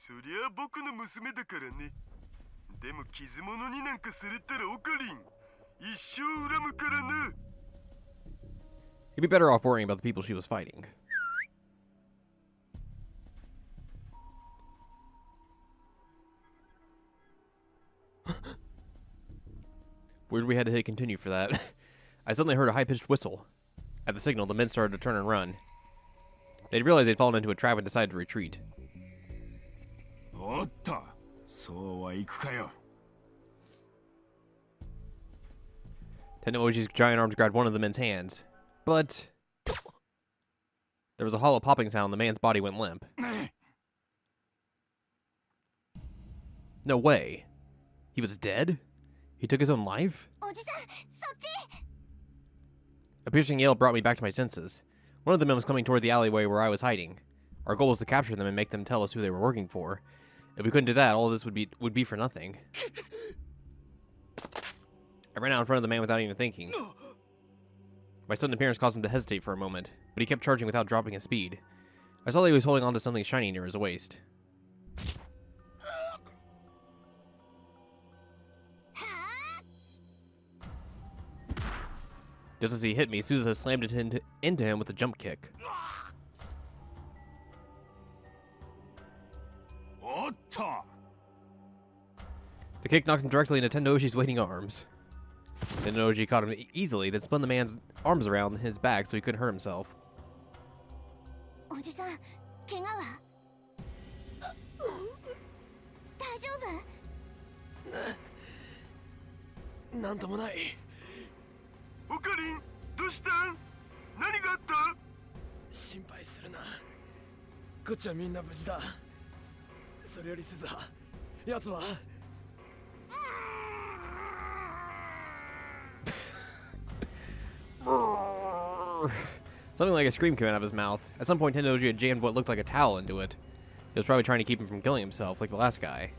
そりゃ僕の娘だからね。でも傷物になんかされたらおかりん。一生恨むからな。You'd be better off worrying about the people she was fighting. Weird we had to hit continue for that. I suddenly heard a high-pitched whistle. At the signal, the men started to turn and run. They'd realized they'd fallen into a trap and decided to retreat. Tennoji's giant arms grabbed one of the men's hands, but there was a hollow popping sound and the man's body went limp. No way. He was dead? He took his own life? A piercing yell brought me back to my senses. One of the men was coming toward the alleyway where I was hiding. Our goal was to capture them and make them tell us who they were working for. If we couldn't do that, all of this would be for nothing. I ran out in front of the man without even thinking. My sudden appearance caused him to hesitate for a moment, but he kept charging without dropping his speed. I saw that he was holding on to something shiny near his waist. Just as he hit me, Suzuha slammed it into him with a jump kick. The kick knocked him directly into Tennoji's waiting arms. Tennoji caught him easily, then spun the man's arms around his back so he couldn't hurt himself. Something like a scream came out of his mouth. At some point, Tennoji had jammed what looked like a towel into it. He was probably trying to keep him from killing himself, like the last guy.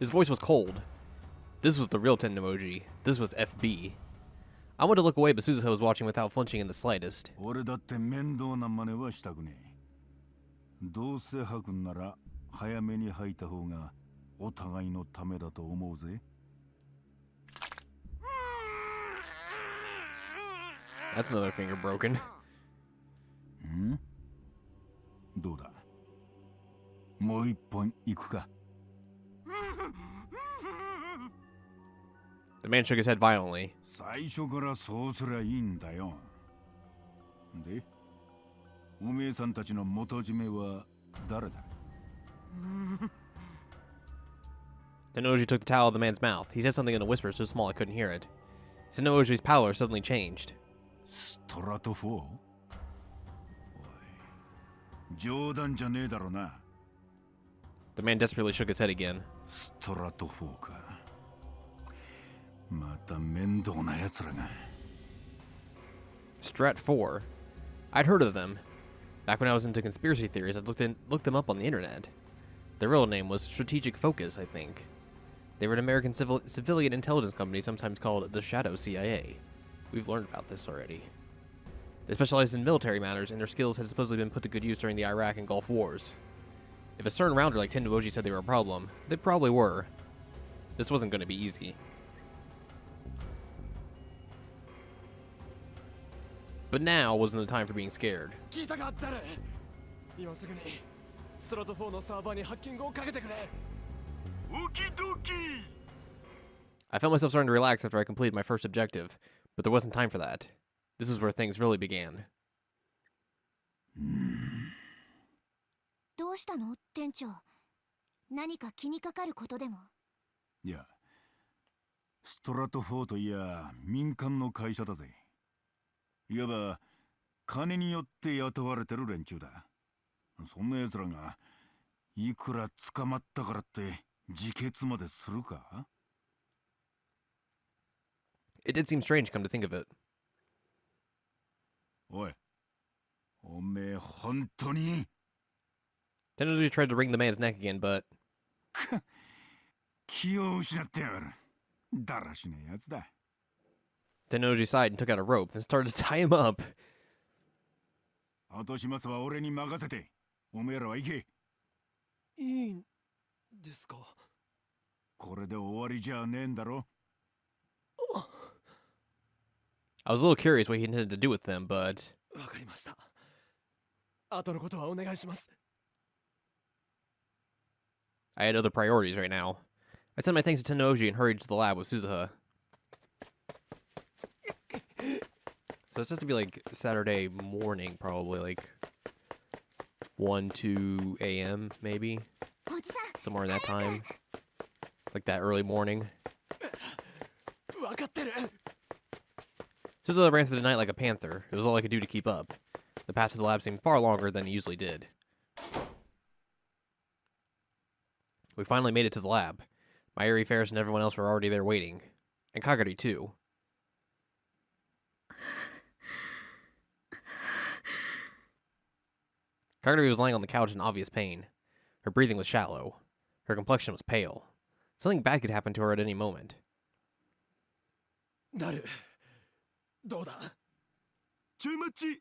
His voice was cold. This was the real Tennoji. This was FB. I wanted to look away, but Suzuha was watching without flinching in the slightest. That's another finger broken. The man shook his head violently. Tennoji took the towel out of the man's mouth. He said something in a whisper so small I couldn't hear it. Tennoji's pallor suddenly changed. The man desperately shook his head again. Strat 4. I'd heard of them. Back when I was into conspiracy theories, I'd looked them up on the internet. Their real name was Strategic Focus, I think. They were an American civilian intelligence company, sometimes called the Shadow CIA. We've learned about this already. They specialized in military matters, and their skills had supposedly been put to good use during the Iraq and Gulf Wars. If a certain rounder like Tennoji said they were a problem, they probably were. This wasn't going to be easy. But now wasn't the time for being scared. I felt myself starting to relax after I completed my first objective, but there wasn't time for that. This is where things really began. どうしたの、店長？何か気にかかることでも？いや、ストラト4といや民間の会社だぜ。いわば金によって雇われてる連中だ。そんな奴らがいくら捕まったからって自決までするか？ It did seem strange, come to think of it. おい、おめえ本当に Tennoji tried to wring the man's neck again, but 気を失ってやがる。だらしねえやつだ。Tennoji sighed and took out a rope, then started to tie him up. 後始末は俺に任せて、おめえらは行け。いいんですか？これで終わりじゃねえんだろ。I was a little curious what he intended to do with them, but わかりました。後のことはお願いします。 I had other priorities right now. I sent my thanks to Tennoji and hurried to the lab with Suzuha. So it's just to be like Saturday morning, probably like 1, 2 a.m. maybe, おじさん somewhere in that time, like that early morning. わかってる。 Suzuha ran through the night like a panther. It was all I could do to keep up. The path to the lab seemed far longer than it usually did. We finally made it to the lab. My airy Ferris and everyone else were already there waiting. And Kagari, too. Kagari was lying on the couch in obvious pain. Her breathing was shallow. Her complexion was pale. Something bad could happen to her at any moment. なる。どうだ？ちょい待ち。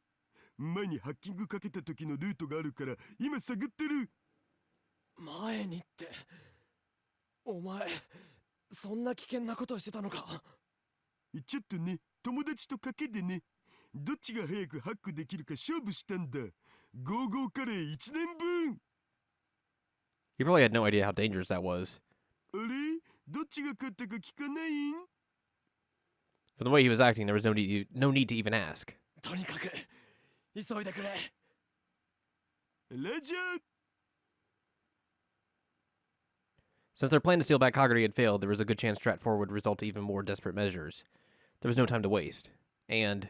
前にハッキングかけた時のルートがあるから今探ってる。前にって。お前、そんな危険なことをしてたのか？ちょっとね、友達と賭けでね、どっちが早くハックできるか勝負したんだ。ゴーゴーカレー1年分。 He probably had no idea how dangerous that was. あれどっちが勝ったか聞かないん？ From the way he was acting, there was no need to even ask. とにかく、急いでくれ。ラジャー。 Since their plan to steal back Kagari had failed, there was a good chance Stratfor would result to even more desperate measures. There was no time to waste. And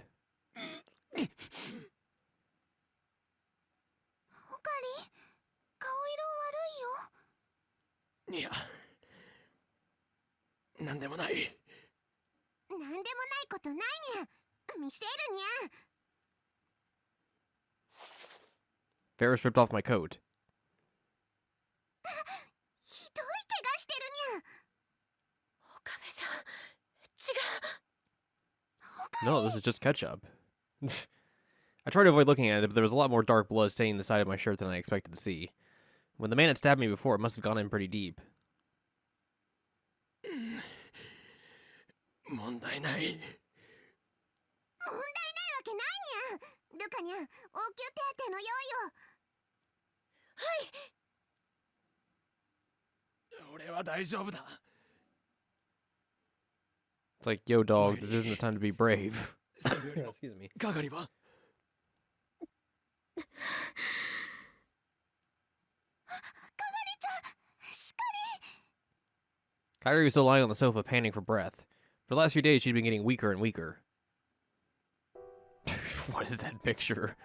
おかり顔色悪いよ。いや、なんでもない。なんでもないことないにゃ。見せるにゃ。 Ferris ripped off my coat. ひどい怪我してるにゃ。岡部さん、違う。 No, this is just ketchup. I tried to avoid looking at it, but there was a lot more dark blood staining the side of my shirt than I expected to see. When the man had stabbed me before, it must have gone in pretty deep. 問題ない。問題ないわけないにゃ。ルカにゃ、応急手当の用意を。はい。俺は大丈夫だ。 It's like, yo, dog, this isn't the time to be brave. それよりも Excuse me. 係は？ Kyrie was still lying on the sofa, panting for breath. For the last few days, she'd been getting weaker and weaker. What is that picture?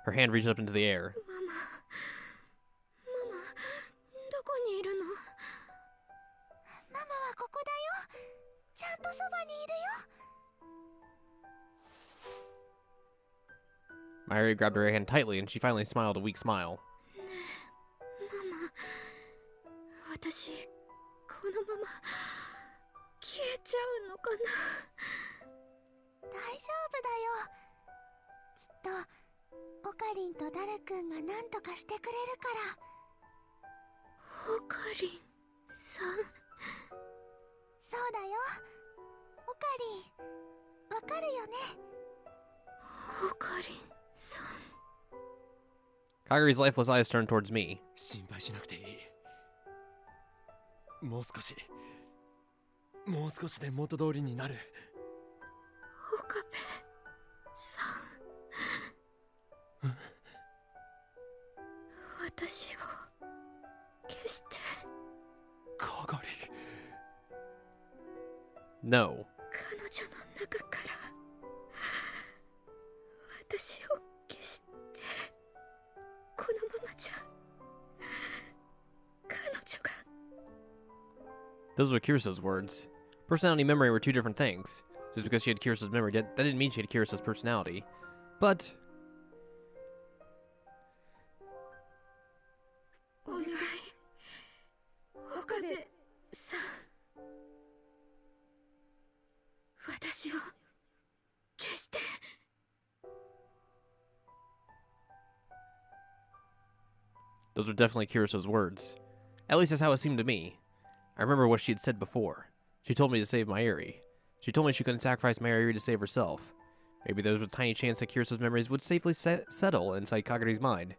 Her hand reached up into the air. ママ、どこにいるの？ママはここだよ。ちゃんとそばにいるよ。 Myri grabbed her hand tightly, and she finally smiled a weak smile. ママ、私このまま消えちゃうのかな。大丈夫だよ。きっとオカリンとダルくんが何とかしてくれるから。オカリンさん。そうだよ。オカリン、わかるよね。オカリンさん。 Kaguri's lifeless eyes turned towards me. 心配しなくていい。もう少しで元通りになる。岡部さん。私を消して。係。 No. 彼女の中から私を消して。このままじゃ Those were Kirisa's words. Personality and memory were two different things. Just because she had Kirisa's memory, that didn't mean she had Kirisa's personality. But... お願い岡部さん私を消して Those were definitely Kirisa's words. At least that's how it seemed to me. I remember what she had said before. She told me to save Mayuri. She told me she couldn't sacrifice Mayuri to save herself. Maybe there was a tiny chance that Kirisa's memories would safely settle inside Kaguri's mind.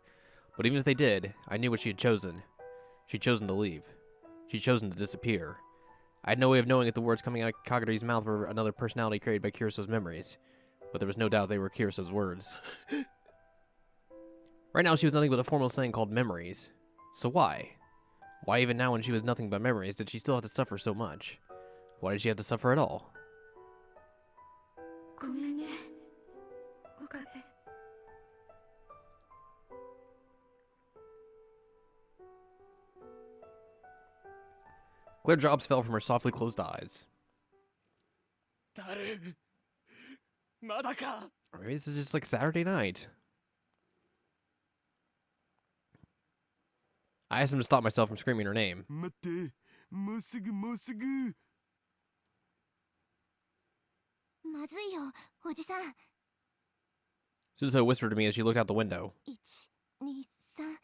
But even if they did, I knew what she had chosen. She'd chosen to leave. She'd chosen to disappear. I had no way of knowing if the words coming out of Kaguri's mouth were another personality created by Kirisa's memories. But there was no doubt they were Kirisa's words. Right now, she was nothing but a formal saying called memories. So why? Why even now when she was nothing but memories did she still have to suffer so much? Why did she have to suffer at all? ごめんね岡部 Clear drops fell from her softly closed eyes. 誰まだか Maybe this is just like Saturday night. I asked him to stop myself from screaming her name. 待ってもうすぐもうすぐまずいよおじさん Suzuho whispered to me as she looked out the window. 1、2、3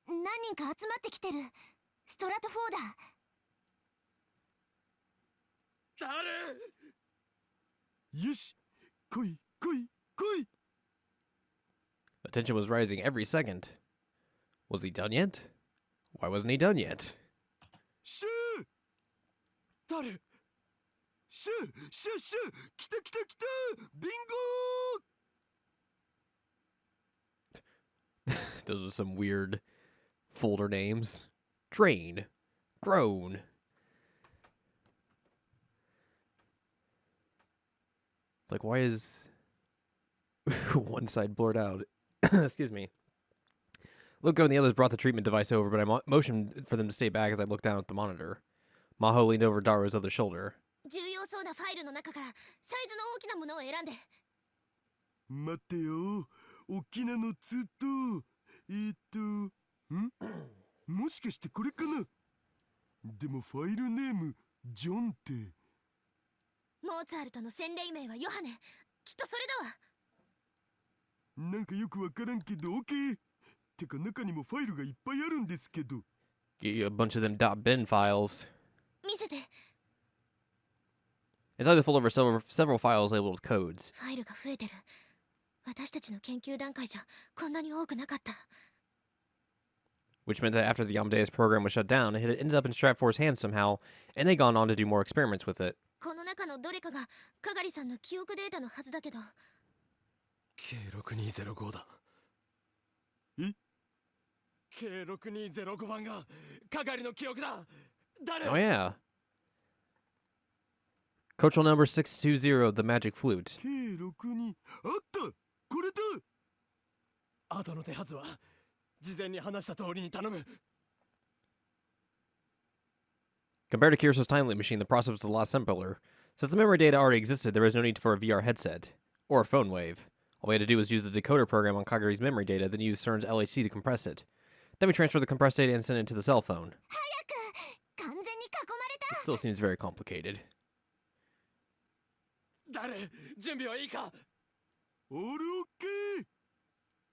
何人か集まってきてるストラト4だ誰よし来い来い来い The tension was rising every second. Was he done yet? Why wasn't he done yet? シャー誰シャーシャーシャー来た来た来たビン Those are some weird folder names. Drain. Groan. Like, why is one side blurred out? Excuse me. Luko and the others brought the treatment device over, but I motioned for them to stay back as I looked down at the monitor. Maho leaned over Daru's other shoulder. 重要そうなファイルの中からサイズの大きなものを選んで待ってよ大きなのずっともしかしてこれかなでもファイルネームジョンってモーツァルトの洗礼名はヨハネきっとそれだわなんかよくわからんけど OK てか中にもファイルがいっぱいあるんですけど A bunch of them .bin files. 見せて Inside the folder were several files labeled with codes. ファイルが増えてる私たちの研究段階じゃこんなに多くなかった Which meant that after the Amadeus program was shut down, it had ended up in Stratfor's hands somehow, and they'd gone on to do more experiments with it. この中のどれかがカガリさんの記憶データのはずだけど K6205 だえ K6205 番が係の記憶だ誰 Oh yeah. Coachal number 620, the magic flute. K62 あったこれだ後の手はずは事前に話した通りに頼む Compared to Kiriso's timely machine, the process was a lot simpler. Since the memory data already existed, there was no need for a VR headset. Or a phone wave. All we had to do was use the decoder program on Kaguri's memory data, then use CERN's LHC to compress it. Then we transfer the compressed data and send it to the cell phone. 完全に囲ま It still seems very complicated. 誰準備はいいかオールオッケー